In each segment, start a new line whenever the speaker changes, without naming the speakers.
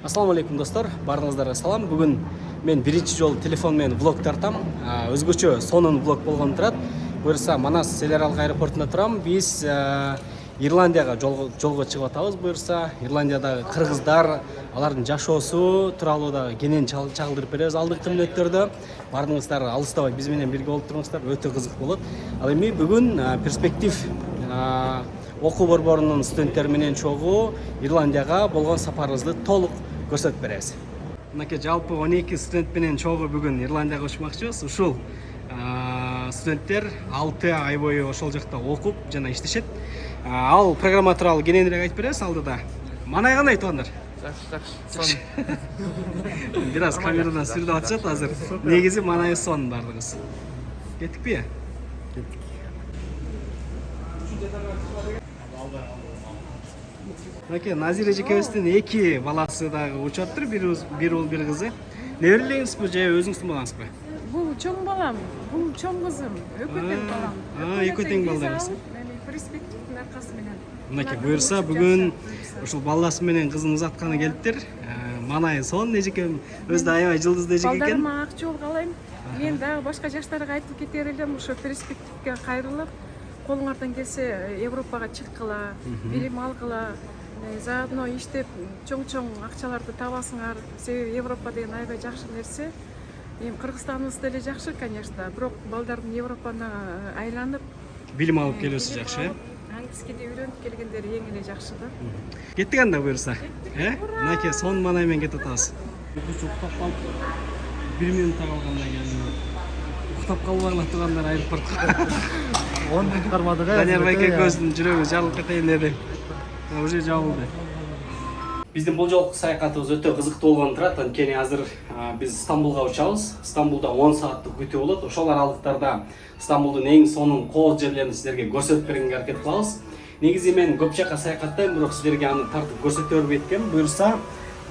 Ассаламу алейкум достор, барыңыздарга салам. Бүгін мен биринчи жолу телефон менен влог тартам. Өзгөчө сонун влог болгон турат. Буюрса, Манас эл аралык аэропортунда турам. Биз Ирландияга жолго чыгып атабыз. Буюрса, Ирландиядагы кыргыздар, алардын жашоосу тууралуу да кенен чагылдырып беребиз алдыңкы мүнөттөрдө. Бардыңыздар, алыстабай биз менен бирге болуп туруңуздар, өтө кызык болот. Ал эми бүгүн перспектив окуу борборунун студенттери менен чогуу Ирландияга болгон сапарыбызды толук көрсөтүп беребиз. Мынакей жалпы 12 студент менен чогуу бүгүн Ирландияга учмакчыбыз. Ушул студенттер 6 ай бою ошол жакта окуп жана иштешет. Ал программа тууралуу кененирээк айтып беребиз алдыда. Манай кандай туугандар?
Жакшы.
Бир аз камерадан сүрүп атышат азыр. Негизи манай сон бардыгыз. Кеттикпи? Кеттик. Мынакей Назир эжекебиздин 2 баласы дагы учуп атыр, бир уул, бир кызы. Неберелериңизби же өзүңүздүн балаңызбы?
Бул чоң балам, бул чоң кызым, экөө тең балам.
Экөө тең балдарыңыз.
Мени перспективдин аркасы менен.
Мынакей буюрса бүгүн ушул баласы менен кызын узатканы келиптир. Манай сон эжекем өзү да аябай жылдыздуу эжеке экен.
Балдарыма ак жол каалайм. Мен дагы башка жаштарга айтып кетер элем, ошо перспективге кайрылып, колуңардан келсе Европага чыккыла, билим алгыла, заодно иштеп чоң акчаларды табасыңар. Себеби Европа деген аябай жакшы нерсе. Эми Кыргызстаныбыз деле жакшы, конечно, бирок балдардын Европаны айланып
Билим алып келүүсү жакшы,
англискийди үйрөнүп келгендери эң эле жакшы да.
Кеттик анда буюрса. Мынакей сон манай менен кетип атабыз. Уктап калып 1 минутта калганда келдим. Уктап калбагыла туугандар аэропортко.
10 минут кармадык.
Данияр байке көздүн жүрөгү жарылып кетейин деди. Уже жабылды. Биздин бул жолку саякатыбыз өтө кызыктуу болгон турат. Анткени азыр биз Стамбулга учабыз. Стамбулда 10 сааттык күтүү болот. Ошол аралыктарда Стамбулдун эң сонун кооз жерлерин силерге көрсөтүп бергенге аракет кылабыз. Негизи мен көп жака саякаттайм, бирок силерге аны тартып көрсөтө бербейт экенмин. Буюрса,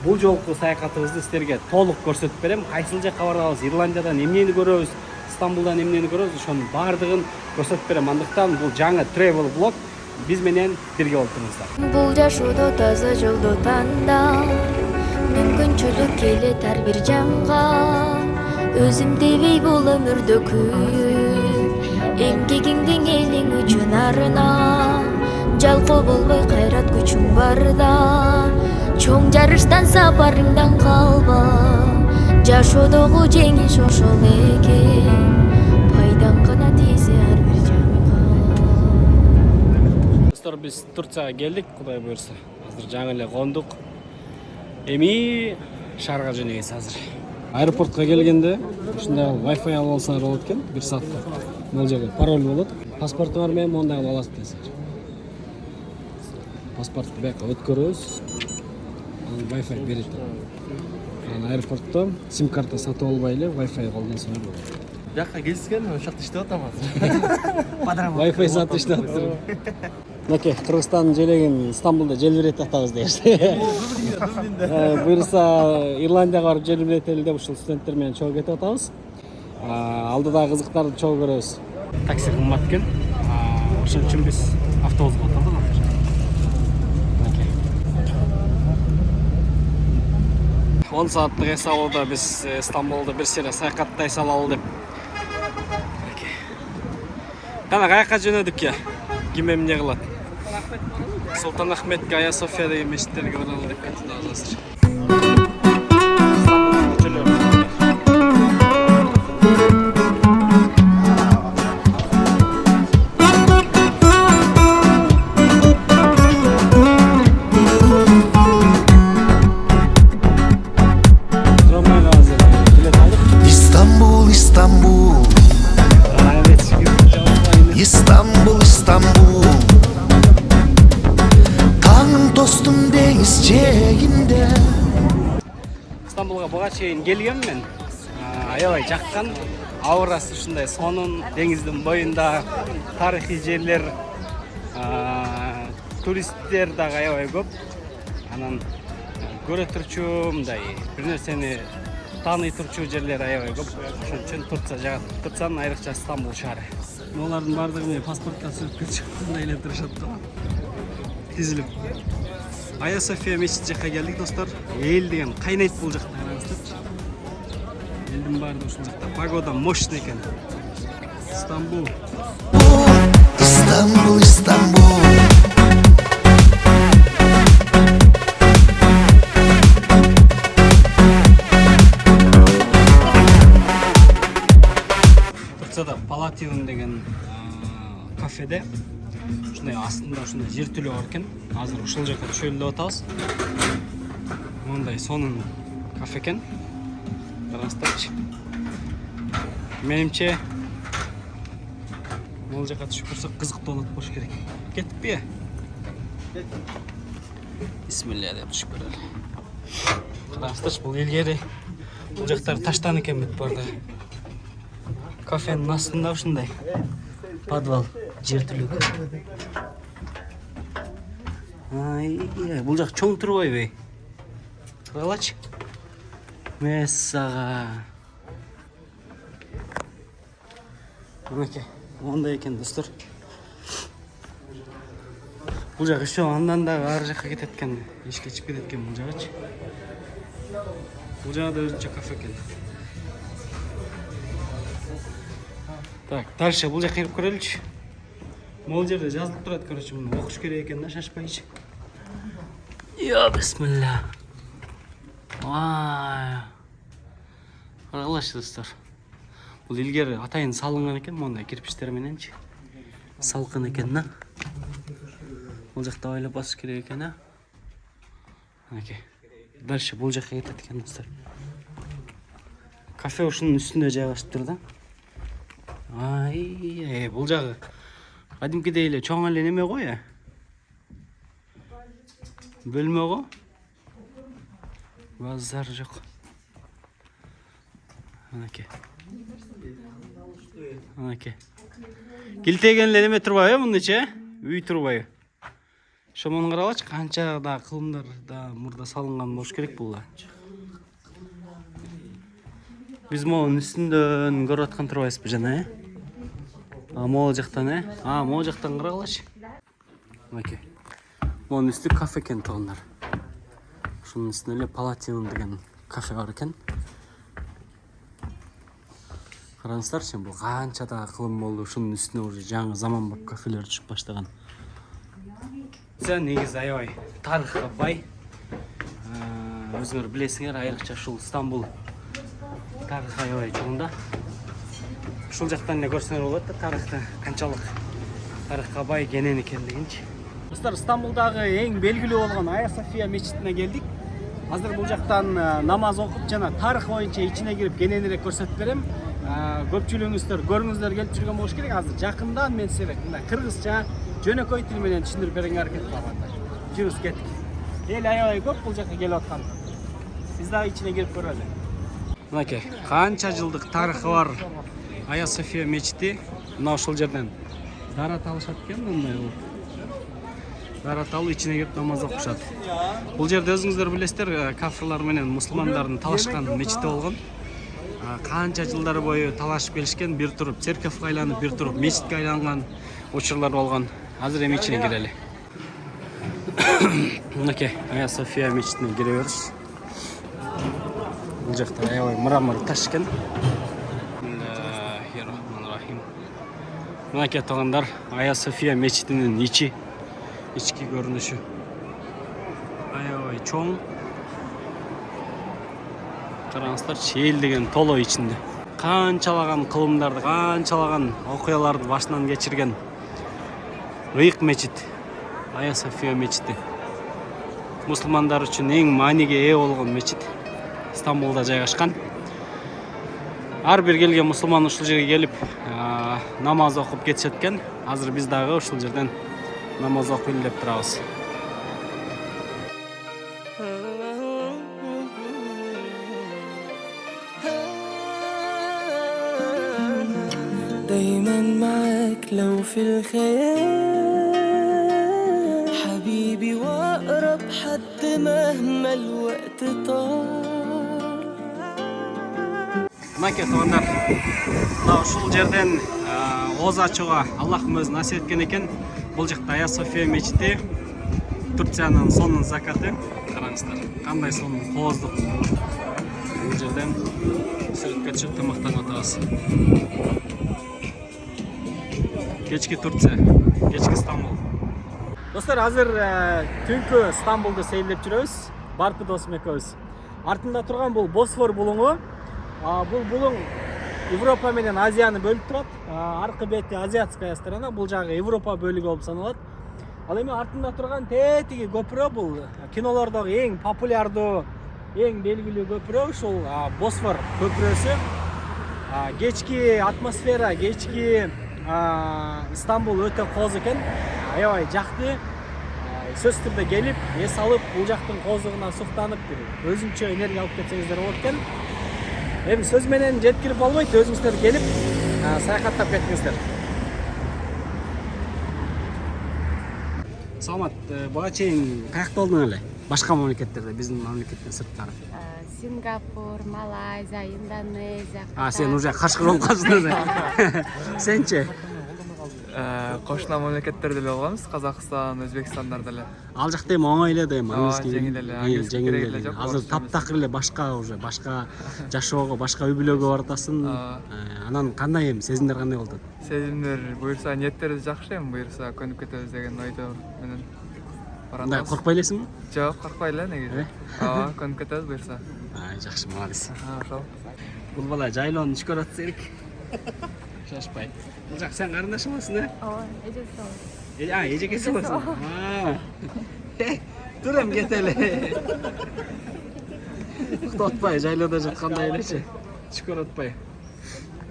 бул жолку саякатыбызды силерге толук көрсөтүп берем. Кайсыл жакка барабыз, Ирландиядан эмнени көрөбүз, Стамбулдан эмнени көрөбүз, ошонун баардыгын көрсөтүп берем. Андыктан бул жаңы travel vlog. Биз менен бирге болуп туруңуздар.
Бул жашоодо таза жолду танда, мүмкүнчүлүк келет ар бир жанга. Өзүм дебей бул өмүрдө күйүп, эмгегиңдин элиң үчүн арына. Жалкоо болбой кайрат күчүң барда, чоң жарыштан сапарыңдан калба. Жашоодогу жеңиш ошол экен, пайдаң гана тийсе ар бир жанга.
Достор, биз Турцияга келдик, Кудай буйрса. Азыр жаңы эле кондук. Эми шаарга жөнөйбүз азыр. Аэропортко келгенде ушундай Wi-Fi алып алсаңар болот экен, 1 саатка. Бул жерде пароль болот. Паспортуңар менен мондай алып аласыздар. Паспортты бияка өткөрөбүз. Анан Wi-Fi берет. Анан аэропортто сим карта сатып албай эле Wi-Fi колдонсоңор болот.
Жакка келишкен, ошол жакта иштеп атам азыр.
Wi-Fi сатып иштеп атыр. Мынакей Кыргызстандын желегин Стамбулда желбиретип атабыз deyишти. Буюрса Ирландияга барып желбиретели деп ушул студенттер менен чогуу кетип атабыз. Алдыда кызыктарды чогуу көрөбүз. Такси кымбат экен. Ошон үчүн биз автобуска отурдук. Мынакей. 10 сааттык эс алууда биз Стамбулда бир сыйра саякаттай салалы деп. Кана каяка жөнөдүк ке? Ким эмне кылат? Султан Ахметке, Ая София деген мешиттерге баралы деп кетип азыр.
İstanbul, İstanbul. İstanbul, İstanbul. Tağın dostum deniz çeğinde.
Стамбулга буга чейин келгем мен. Аябай жаккан. Аурасы ушундай сонун, деңиздин боюнда тарыхый жерлер, туристтер дагы аябай көп. Анан көрө турчу мындай бир нерсени тааный турчу жерлер аябай көп. Ошон үчүн Турция жагат. Турциянын айрыкча Стамбул шаары. Олардын баардыгы паспортко сүрүп кетишип, мындай эле турушат да. Тизилип. Айя София мечіт жаққа келдік достар. Ел деген қайнайды бұл жақта, қараңыздаршы. Елдің барды ушул жақта. Погода мощный екен. Стамбул.
İstanbul, İstanbul.
Турцияда Палатион деген кафеде ушундай астында ушундай жертөлө бар экен. Азыр ушул жака чөйлөп атабыз. Мындай сонун кафе экен. Караңыздарчы. Менимче Мол жаққа түшіп көрсек қызықты болады болуш керек. Кеттік пе? Бисмилля деп түшіп көрелі. Қараңыздаршы, бұл елгері бұл жақтар таштан екен бит барды. Кафенің астында ушундай подвал жертөлөк. Бұл жақ чоң турбайбы? Қаралачы. Мессаға. Мінекей. Ондай екен достар. Бұл жақ еще андан да ар жаққа кететкен, ешке чіп кететкен бұл жағачы. Бұл жағы да өзінше кафе екен. Так, дальше бұл жаққа келіп көрелікші. Мол жерде жазылып тұрады, короче, мұны оқыш керек екен да, шашпайыншы. Я, бисмилля. Қаралашы достар. Бұл илгері атайын салынған екен, мұндай кирпичтермененші. Салқын екен, на. Бұл жақта ойлап басып керек екен, на. Әке. Дальше бұл жаққа кетеді екен, достар. Кафе ушының үстінде жайғашып тұр да. Бұл жағы қадимкідей еле чоң әлі неме ғой, бөлме ғой. Базар жоқ. Әке. Әке. Келтегенлер неме тұрбай, мұны че? Үй тұрбай. Шомын қаралач, қанша да қылымдар да мұрда салынған болуш керек бұл. Біз моғын үстінден көріп атқан тұрбайыз бұл жана, Моғыл жақтан, моғыл жақтан қаралач. Әке. Моғын үсті кафе кен тұғындар. Шының үстінде Палатион деген кафе бар екен. Қараңыздар, сен бұл қанша да қылым болды, шының үстіне уже жаңа заман бап кафелер түшіп баштаған. Негіз аябай тарихқа бай. Өзіңер білесіңер, айрықша шул Стамбул тарих аябай жоғында. Шул жақтан не көрсеңер болады, тарихты қаншалық тарихқа бай кенен екен дегенші. Достар, Стамбулдағы ең белгілі болған Айя София мечітіне келдік. Азыр бұл жақтан намаз оқып жана тарих бойынша içine кіріп кененірек көрсетіп берем. Көпчүлүгүңүздөр көрүңүздөр келип жүргөн болуш керек. Азыр жакындан мен силерге мындай кыргызча жөнөкөй тил менен түшүндүрүп берүүгө аракет кылам. Жүрүз кеттик. Эл аябай көп бул жакка келип аткан. Биз дагы içine кирип көрөлү. Мынакей, канча жылдык тарыхы бар Айя София мечити. Мына ушул жерден дарат алышат экен, мындай болуп. Дарат алып içine кирип намаз окушат. Бул жерде өзүңүздөр билесиздер, кафирлар менен мусулмандардын талашкан мечити болгон. Қанша жылдар бойы талашып келишкен, бир туруп церковке айланып, бир туруп мечитке айланган учурлар болгон. Азыр эми ичине кирели. Мынакей, Айя София мечитине кире беребиз. Бул жакта аябай мрамор таш экен. Бисмиллахиррахманиррахим. Мынакей туугандар, Айя София мечитинин ички көрүнүшү. Аябай чоң. Қараңыздар, ел деген толо içinde. Қаншалаған қылымдарды, қаншалаған окуяларды башынан кечирген ыйык мечит, Айя София мечити. Мусулмандар үчүн эң мааниге ээ болгон мечит. Стамбулда жайгашкан. Ар бир келген мусулман ушул жерге келип, намаз окуп кетишет экен. Азыр биз дагы ушул жерден намаз окуйлу деп турабыз.
دايما معاك لو في الخيال حبيبي واقرب حد مهما الوقت طال.
Мынакей туугандар, ушул жерден оз ачууга Аллахым өзү насип эткен экен. Бул жакта Айя София мечити. Турциянын сонун закаты. Караңыздар, кандай сонун кооздук. Бул жерден сүрөткө түшүп тамактанып атабыз. Кечки Турция, кечки Стамбул. Достор, азыр түнкү Стамбулду сейилдеп жүрөбүз. Барпы досум экөөбүз. Артында турган бул Босфор булуңу. Бул булуң Европа менен Азияны бөлүп турат. Аркы бети азиатская сторона, бул жагы Европа бөлүгү болуп саналат. Ал эми артында турган тетиги көпүрө бул кинолордогу эң популярдуу, эң белгилүү көпүрө ушул Босфор көпүрөсү. Кечки атмосфера, кечки Стамбул өтө кооз экен. Аябай жакты. Сөз түрдө келип, эс алып, бул жактын кооздугуна суктанып, бир өзүнчө энергия алып кетсеңиздер болот экен. Эми сөз менен жеткирип болбойт, өзүңүздөр келип, саякаттап кетиңиздер. Саламат, буга чейин каякта болдуң эле? Башка мамлекеттерде, биздин мамлекеттен сырткары.
Сингапур, Малайзия, Индонезия.
Сен уже кашкыр болуп калсың. Сенчи?
Кошуна мамлекеттерде эле болгонбуз, Казакстан, Өзбекстандарда эле.
Ал жакта эми оңой эле да эми английский.
Жеңил эле,
жеңил эле. Азыр таптакыр эле башка уже башка жашоого, башка үй-бүлөгө баратасың. Анан кандай эми сезимдер кандай болду?
Сезимдер буюрса ниеттерибиз жакшы эми, буюрса көнүп кетебиз деген ойдо менен
Кандай коркпой элесиңби?
Жок, коркпой эле негизи. Көнүп кетебиз буюрса.
Жакшы, молодец.
Ошол.
Бул бала жайлоону түш көрөт серик. Шашпай. Бул жак сен карындашыңбысың, э?
Ооба, эжеси.
Эжекеси болсун. Тур эми кетели. Уктатпай, жайлоодо жаткандай элечи. Түш көрөтпай.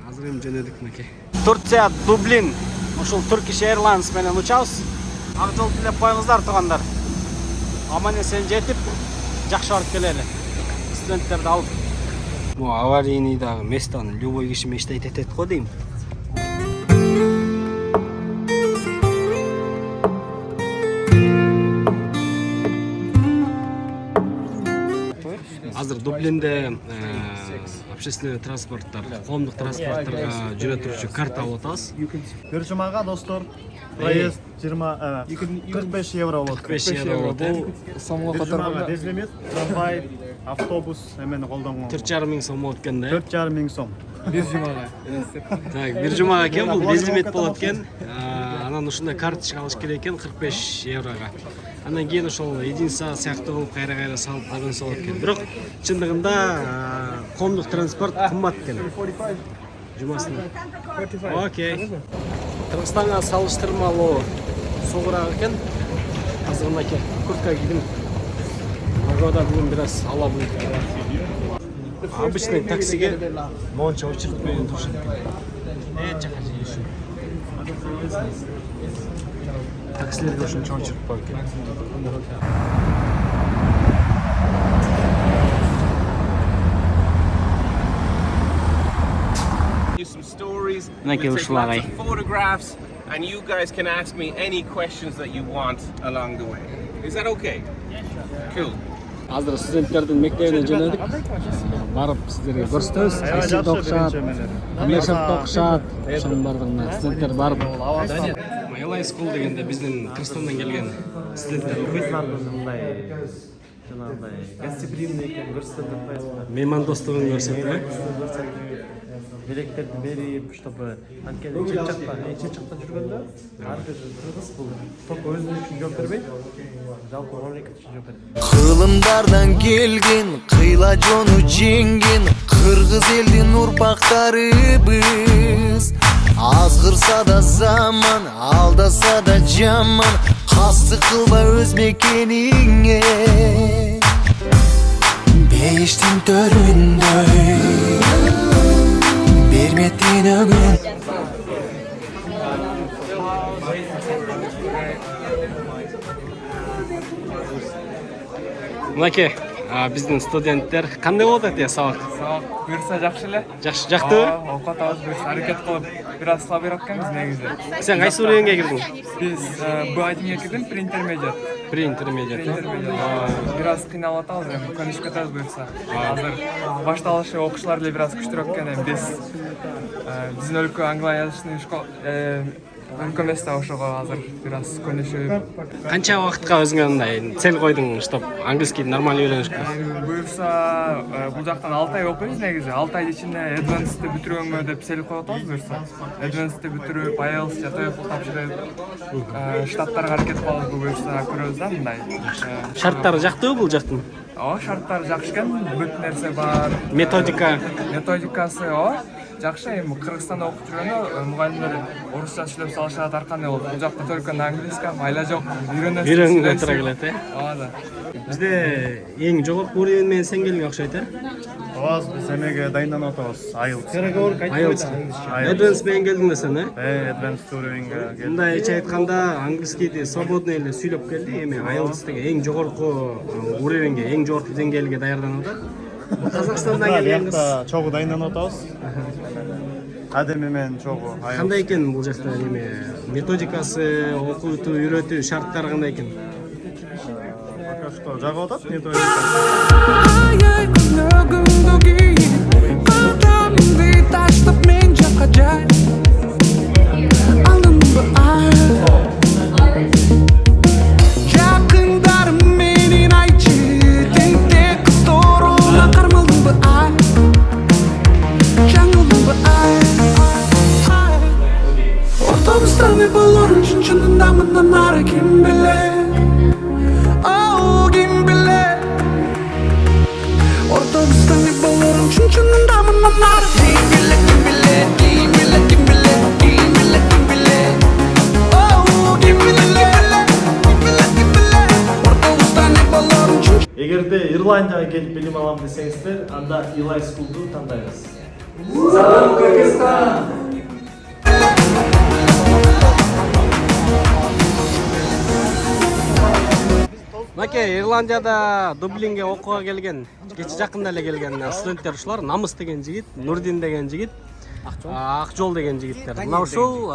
Азыр эми жөнөдүк меке. Турция, Дублин. Ушул Turkish Airlines менен учабыз. Ак жол тилеп коюңуздар туугандар. Аман эсен жетип, жакшы барып келели. Студенттерди алып. Бу аварийныйдагы местаны любой киши мечтайт этет го дейм. Азыр Дублинде общественный транспорттар, коомдук транспорттарга жүрө турчу карта алып атабыз.
Бир жумага достор проезд 45 евро болот.
45 евро болот.
Сомго
Бир жумага
которгондо
безлимит, трамвай, автобус эмени колдонгон.
4,5 миң сом болот экен да.
4,5 миң сом.
бир жумага.
Так, бир жумага экен, бул безлимит болот экен. Анан ушундай карточка алыш керек экен 45 еврога. Андан кийин ошол единица сыяктуу кылып кайра салып койгонсо болот экен. Бирок чындыгында коомдук транспорт кымбат экен. Жумасына. Окей. Кыргызстанга салыштырмалуу суугураак экен. Азыр мынакей куртка кийдим. Погода бүгүн бир аз ала булут. Обычный таксиге монча очередь менен турушат экен. Жака жейишин. Таксилерге ошончо очередь бар экен.
Some stories,
Thank you,
we'll take lots
Shlai.
of photographs, and you guys can ask me any questions that you want along the way. Is that okay? Cool.
Азыр студенттердин мектебине жөнөдүк. Барып сиздерге көрсөтөбүз. Кайсы окшат, мешат окшат, ошонун бардыгына студенттер барып. Малай School дегенде биздин Кыргызстандан келген студенттер окуйт.
Жанагындай гостеприимный экен, көрсөтөт атпайсызбы?
Меймандостугун көрсөтөбү.
Билектерди берип, чтобы анткени чет жакта жүргөндө ар бир кыргыз бул только өзүнүн үчүн жооп бербейт, жалпы мамлекет үчүн жооп берет.
Кылымдардан келген кыйла жону жеңген кыргыз элдин урпактарыбыз. Азгырса да заман, алдаса да жаман, кастык кылба өз мекениңе. Бештин төрүндөй берметтин өгүн.
Мынакей, биздин студенттер кандай болот эти сабак?
Сабак буюрса жакшы эле.
Жактыбы?
Окут алып буюрса аракет кылып бир аз слабыйраак экенбиз негизи.
Сен кайсы уровеньге кирдиң?
Биз Б1-ге кирдим, интермедиат.
Pre-intermediate.
Бир аз кыйналып атабыз эми, көнүшүп кетебиз буюрса. Азыр башталышы окуучулар эле бир аз күчтүүрөөк экен эми биздин өлкө англия язышный мүмкүн эмес да ошого азыр бир аз көнүшүп.
Канча убакытка өзүңө мындай цель койдуң, чтоб английский нормально үйрөнүшкө?
Буюрса бул жактан 6 ай окуйбуз негизи. 6 ай ичинде Advanced'ти бүтүргөнгө деп цель коюп атабыз буюрса. Advanced'ти бүтүрүп, IELTS же TOEFL тапшырып, штаттарга аракет кылабыз буюрса көрөбүз да мындай.
Шарттары жактыбы бул жактын?
Ооба, шарттары жакшы экен. Бүт нерсе бар. Методикасы ооба. Жакшы. Эми Кыргызстанда окуп жүргөндө мугалимдер орусча сүйлөп салышат, ар кандай болот. Бул жакта только на английском, айла жок.
Үйрөнгөнгө туура келет, э?
Ооба да.
Бизде эң жогорку уровень менен сен келген окшойт, э?
Ооба, биз эмеге дайынданып атабыз.
IELTS. Advanced менен келдиң да сен, э?
Advanced уровеньге келдик.
Мындай эч айтканда английскийди свободно эле сүйлөп келди. Эми IELTS деген эң жогорку уровеньге, эң жогорку деңгээлге даярданып атат. Казакстандан келген кыз.
Чогуу дайынданып атабыз. Адеми менен чогуу.
Кандай экен бул жакта эми методикасы, окутуу, үйрөтүү шарттары кандай экен?
Пока что жагып атат методика. Эгерде Ирландияга келип билим алам десеңиздер, анда Eli School'ду тандайбыз.
Салам Кыргызстан. Маке, Ирландияда Дублинге окууга келген, кече жакында эле келген студенттер ушулар. Намыс деген жигит, Нурдин деген жигит, Акжол деген жигиттер. Мына ушул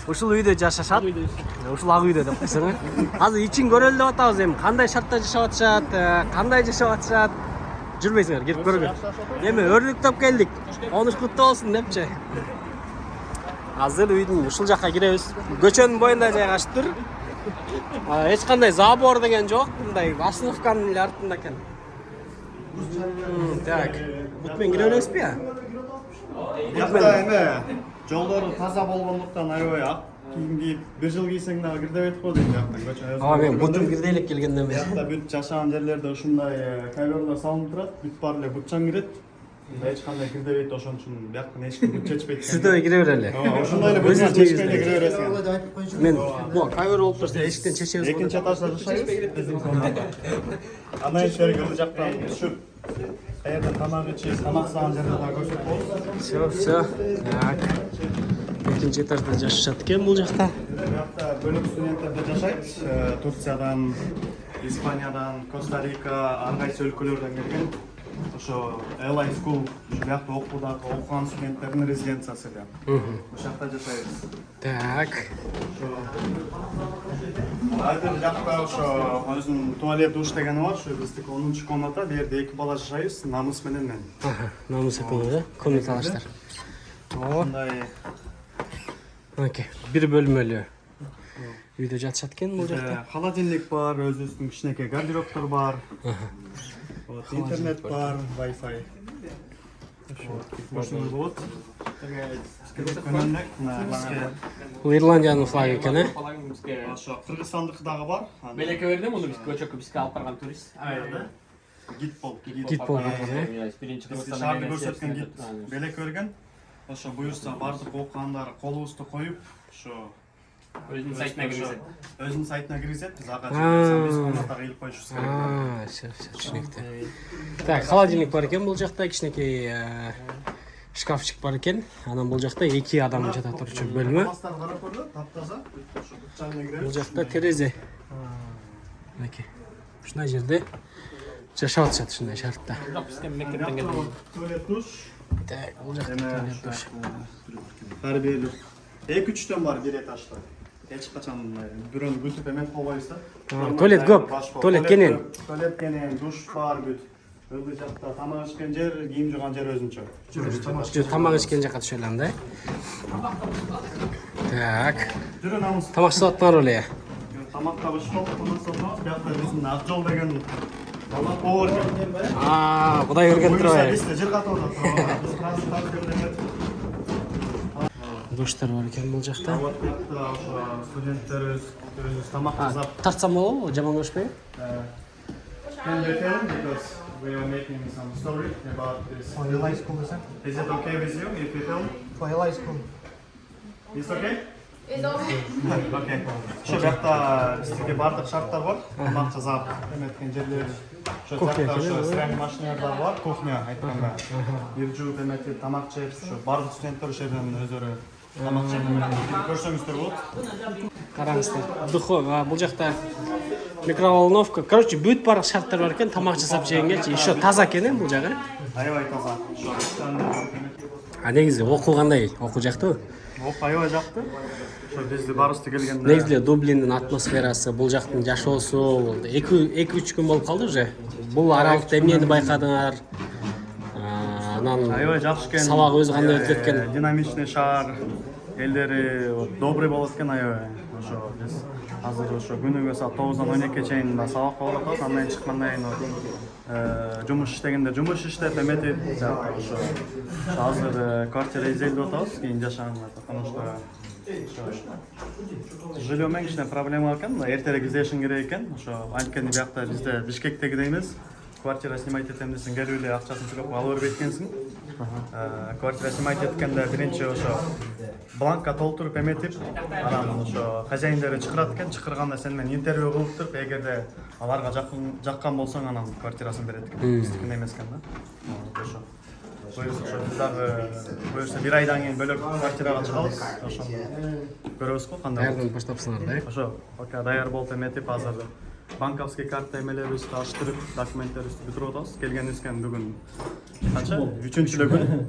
үйдө жашашат. Ушул ак үйдө деп койсоң. Азыр ичин көрөлү деп атабыз. Эми кандай шартта жашап атышат, кандай жашап атышат? Жүрбөйсүңөр, келип көргүлө. Эми өрлүктөп келдик. Конуш куттуу болсун депчи. Азыр үйдүн ушул жакка киребиз. Көчөнүн боюнда жайгашыптыр. Эч кандай забор деген жок. Мындай остановканын эле артында экен. Так. Бут менен кире бересизби я?
Бакта эме жолдору таза болгондуктан аябай ак кийим кийип, бир жыл кийсең дагы кирдебейт го дейм жактан көчө.
Ага, мен бутум кирде элек келгенден бери.
Жакта бүт жашаган жерлерде ушундай коверлер салынып турат, бүт баары эле бутчан кирет. Эч кандай кирдебейт, ошон үчүн бияктан эч ким бут чечпейт.
Сизде кире берели.
Ошондой эле бутчан чечпейт кире бересиң.
Мен бу ковер болуп турса эшиктен чечебиз.
Экинчи этажда жашайбыз биздин комнатада. Андан кийин жактан түшүп каерде тамак ичип, тамак саган жерде дагы көрсөтөбүз.
Все. Так. Экинчи этажда жашашат экен бул жакта.
Бuyakta bölük stüdentler de yaşayt. Tursiyadan, İspanya'dan, Costa Rica, argaysı өлкөлөрдөн келген. Ошо Eli School, бuyakta окуган студенттердин резиденциясы эле. Ошол жакта жашайбыз.
Так.
Айдыр жакта ошо өзүнүн туалет, душ дегени бар. Ошо биздики 10-чу комната, бул жерде 2 бала жашайбыз, Намыс менен мен.
Намыс экен да, комнаталаштар.
Ошондой
Окей, бир бөлмөлүү үйдө жатышат экен бул жакта.
Холодильник бар, өзүбүздүн кичинекей гардеробтор бар. Интернет бар, Wi-Fi. Ошо болот.
Бул Ирландиянын флагы экен, э?
Ошо Кыргызстандыкы дагы бар.
Белекке бердим, муну биз көчөккө бизге алып барган турист.
Гид болуп
барган, э?
Биринчи
шаарды көрсөткөн гид белек берген. Ошо буюрса бардык окугандар колубузду коюп, ошо
өзүнүн сайтына киргизет.
Өзүнүн сайтына киргизет, биз ага биз комнатага илип коюшубуз керек.
Все, түшүнүктүү. Так, холодильник бар экен бул жакта, кичинекей шкафчик бар экен. Анан бул жакта 2 адам жата турчу бөлмө.
Карап көрдү, таптаза. Ошо бутчаны киребиз.
Бул жакта терезе. Мынакей. Ушундай жерде жашап атышат ушундай шартта.
Бизге мектептен келген.
Туалет душ.
Так, бул жакта туалет душ.
Ар бери 2-3төн бар бир этажда. Эч качан бирөөнү бүтүп эметип койбойбуз да.
Туалет көп, туалет кенен.
Туалет кенен, душ бар бүт. Бул жакта тамак ичкен жер, кийим жууган жер өзүнчө.
Тамак ичкен жакка түшө алам да. Так.
Жүрін намыс.
Тамақ жасап жатқандар эле.
Тамаққа біз шоқ қылмас отырмыз. Бұяқта біздің Ақжол деген бала повар екен.
Құдай көрген тұр
Бұйырса
ай.
бесте жер қатып отыр. Біз француз табиғат.
Душтар бар екен бұл жақта.
Вот бұяқта студенттер өз тамақ жасап.
Тартсам болады, жаман көрішпей?
Can you tell because we are making some story about this.
For your high school, is it?
Is it okay with you if you tell?
For your high school.
It's okay? Окей. Şu жақта бізде бардық шарттар бар. Тамақ жасап еметкен жерлер. Şu жақта стиральный машиналар бар, кухня айтқанда. Ел жуып еметіп тамақ жеп, барлық студенттер осы жерден өздері тамақ жеп көрсеңіздер болады.
Қараңыздар. Бұл жақта микроволновка. Короче, бүт барлық шарттар бар екен, тамақ жасап жегенге. Еще таза екен бұл жағы.
Аябай таза.
Негізі оқу қандай? Оқу жақты?
Оқу аябай жақты. Бізде барысты келгенде.
Негізі Дублиннің атмосферасы, бұл жақтың жашоосу 2-3 күн болып қалды уже. Бұл аралықта эмнени байқадыңар?
Аябай жақсы екен.
Сабақ өзі қандай өтіп кеткен?
Динамичный шаар, елдері добрый болот екен аябай. Ошо биз азыр ошо күнүгө саат 9-дан 12-ге чейин сабак болуп атабыз. Андан чыккандан кийин жумуш иштегенде жумуш иштеп эметип ошо азыр квартира изделип атабыз. Кийин жашаганга потому что жилье менен кичине проблема экен. Эртерээк издешиң керек экен. Ошо анткени биякта бизде Бишкектегидей эмес. Квартира снимать этем десең келип эле акчасын төлөп алып берип эткенсиң. Квартира снимать эткенде биринчи ошо бланкка толтуруп эметип, анан ошо хозяиндери чакырат экен, чакырганда сен менен интервью кылып туруп, эгерде аларга жаккан болсоң анан квартирасын берет экен. Биздикине эмес экен да. Ошо. Буюрса ошо биз дагы буюрса бир айдан кийин бөлөк квартирага чыгабыз. Ошо көрөбүз го кандай.
Даярдын баштапсыңар да?
Ошо, пока даяр болуп эметип азыр банковский карта эмелерибизди аштырып, документтерибизди бүтүрүп атабыз. Келгенибизген бүгүн канча? 3-күн.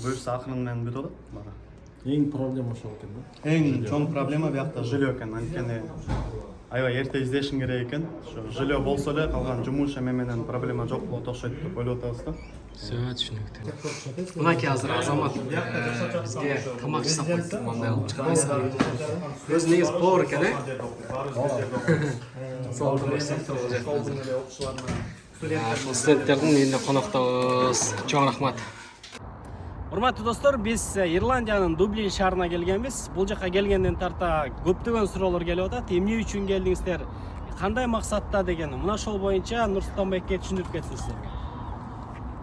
Буюрса акырын менен бүтүп атат.
Эң проблема ошол экен да.
Эң чоң проблема биякта жилье экен. Анткени аябай эрте издешиң керек экен. Ошо жилье болсо эле калган жумуш эме менен проблема жок болот окшойт деп ойлоп атабыз да.
Все түшүнүктүү. Мынакей азыр Азамат бизге тамак жасап койду, мындай алып чыгабызбы. Өзү негизи повар экен, Сол студенттердин үйүндө коноктобуз. Чоң рахмат. Урматтуу достор, биз Ирландиянын Дублин шаарына келгенбиз. Бул жакка келгенден тарта көптөгөн суроолор келип атат. Эмне үчүн келдиңиздер? Кандай максатта деген. Мына ошол боюнча Нурсултан байке түшүндүрүп кетсиңиздер.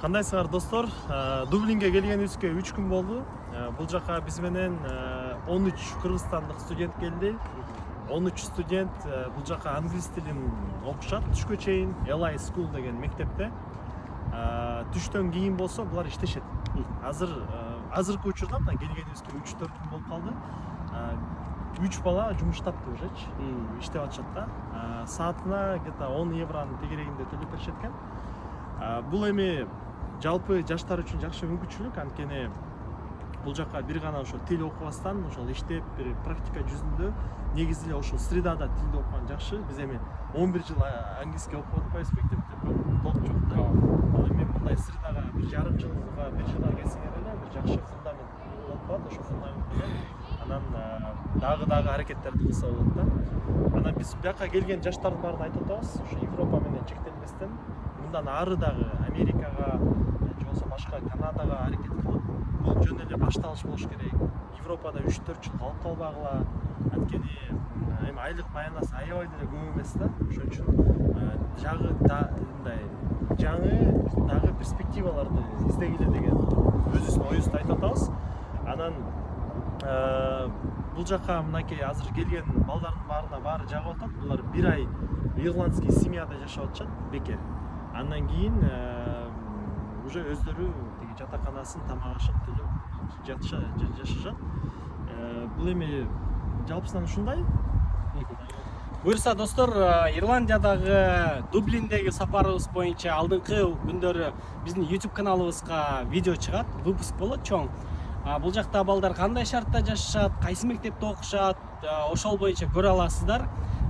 Кандайсыңар достор? Дублинге келгенибизге 3 күн болду. Бул жака биз менен 13 кыргызстандык студент келди. 13 студент бул жака англис тилин окушат түшкө чейин LI School деген мектепте. Түштөн кийин болсо булар иштешет. Азыркы учурда мына келгенибизге 3-4 күн болуп калды. 3 бала жумуш тапты ужечи. Иштеп атышат да. Саатына где-то 10 евронун тегерегинде төлөп беришет экен. Бул эми жалпы жаштар үчүн жакшы мүмкүнчүлүк, анткени бул жака бир гана ошо тил окубастан, ошол иштеп, бир практика жүзүндө негизи эле ошол средада тилди окуган жакшы. Биз эми 11 жыл англиске окуп атпайбыз мектепте, толук жок да. Ал эми мындай средага бир жарым жылга, бир жылга келсеңер эле бир жакшы фундамент болуп калат, ошо фундамент менен анан дагы аракеттерди кылса болот да. Анан биз бияка келген жаштардын баарын айтып атабыз, ошо Европа менен чектелбестен мындан ары дагы Америкага же болбосо башка Канадага аракет кылып, бул жөн эле башталыш болуш керек. Европада 3-4 жыл калып калбагыла, анткени эми айлык маянасы аябай деле көп эмес да. Ошон үчүн жаңы дагы перспективаларды издегиле деген өзүбүздүн оюбузду айтып атабыз. Анан бул жака мынакей азыр келген балдардын баары жагып атат. Булар 1 ай ирландский семьяда жашап атышат, бекер. Андан кийин уже өздөрү тиги жатаканасын, тамак ашын төлөп жашашат. Бул эми жалпысынан ушундай.
Буюрса достор, Ирландиядагы Дублиндеги сапарыбыз боюнча алдыңкы күндөрү биздин YouTube каналыбызга видео чыгат, выпуск болот чоң. Бул жакта балдар кандай шартта жашашат, кайсы мектепте окушат, ошол боюнча көрө аласыздар.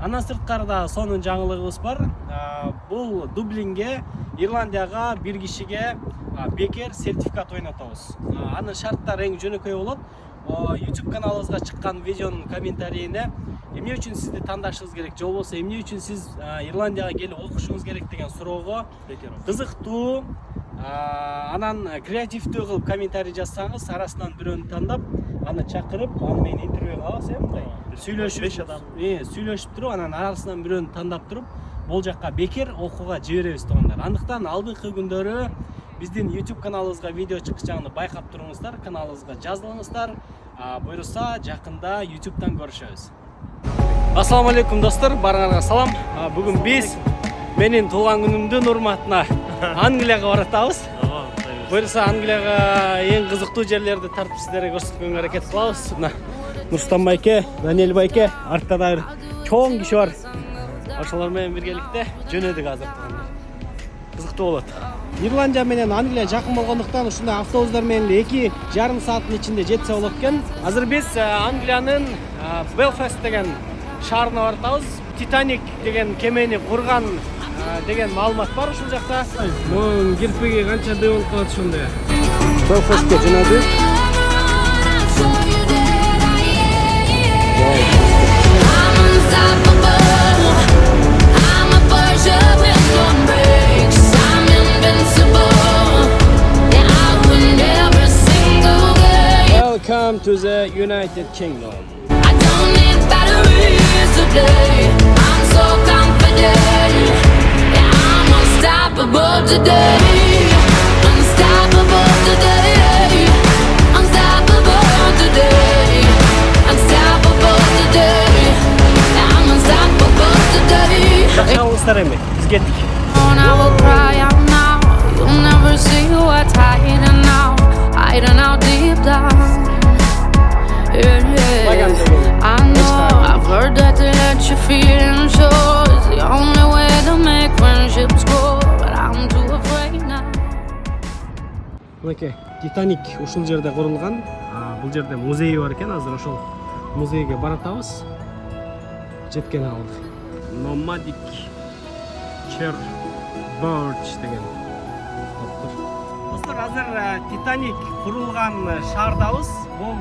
Андан сырткары да сонун жаңылыгыбыз бар. Бул Дублинге, Ирландияга бир кишиге бекер сертификат ойнотобуз. Анын шарттары эң жөнөкөй болот. YouTube каналыбызга чыккан видеонун комментарийине эмне үчүн сизди тандашыңыз керек же болбосо эмне үчүн сиз Ирландияга келип окушуңуз керек деген суроого кызыктуу анан креативдүү кылып комментарий жазсаңыз, арасынан бирөөнү тандап, аны чакырып, аны менен интервью кылабыз, мындай. Сүйлөшүп туруп, анан арасынан бирөөнү тандап туруп, бул жакка бекер окууга жиберебиз туугандар. Андыктан алдыңкы күндөрү биздин YouTube каналыбызга видео чыккычагын байкап туруңуздар, каналыбызга жазылыңыздар. Буйруса жакында YouTube'дан көрүшөбүз. Ассаламу алейкум достор, барыңарга салам. Бүгүн биз менин туулган күнүмдүн урматына Англияга баратабыз. Буйруса Англияга эң кызыктуу жерлерди тартып сиздерге көрсөткөнгө аракет кылабыз. Мына Нурстан байке, Даниэль байке, артта да чоң киши бар. Ошолор менен биргеликте жөнөдүк азыр. Кызыктуу болот. Ирландия менен Англия жакын болгондуктан ушундай автобустар менен 2,5 сааттын ичинде жетсе болот экен. Азыр биз Англиянын Белфаст деген шаарына баратабыз. Титаник деген кемени курган деген маалымат бар ушул жакта. Мон кирпиги канча дый болуп калат ошондой. Белфастка жөнөдүк. Welcome to the United Kingdom.
I don't need batteries today. I'm so confident. Yeah, I'm unstoppable today. Unstoppable today. Unstoppable today. Unstoppable today. Yeah, I'm unstoppable today.
Жакшылыктар эми, биз кеттик.
I will cry out now. You'll never see what's hiding now. Hiding out deep down. Yeah. I know I've heard that to let you feel and show is the only way to make friendships grow, but I'm too afraid now.
Мынакей Титаник ушул жерде курулган. Бул жерде музей бар экен, азыр ошол музейге баратабыз. Жеткен алдык. Nomadic Church деген. Достор, азыр Титаник курулган шаардабыз. Бул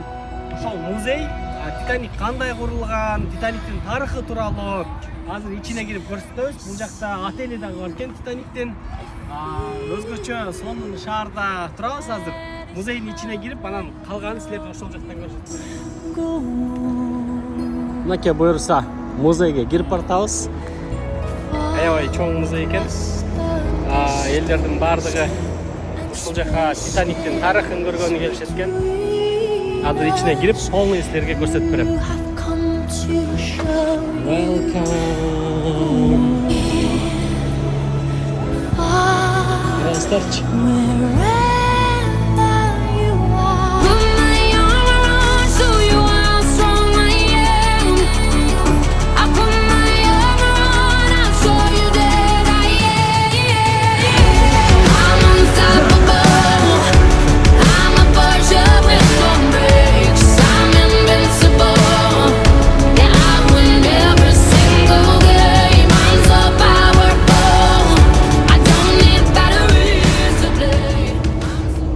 ошол музей. Титаник кандай курулган, Титаниктин тарыхы тууралуу азыр ичине кирип көрсөтөбүз. Бул жакта отели дагы бар экен Титаниктин. Өзгөчө сонун шаарда турабыз азыр. Музейдин ичине кирип, анан калганын силерге ошол жактан көрсөтөбүз. Мынакей буйруса музейге кирип баратабыз. Аябай чоң музей экен. Элдердин баардыгы ушул жака Титаниктин тарыхын көргөнү келишет экен. Азыр ичине кирип, полный силерге көрсөтүп берем. Welcome. Starch.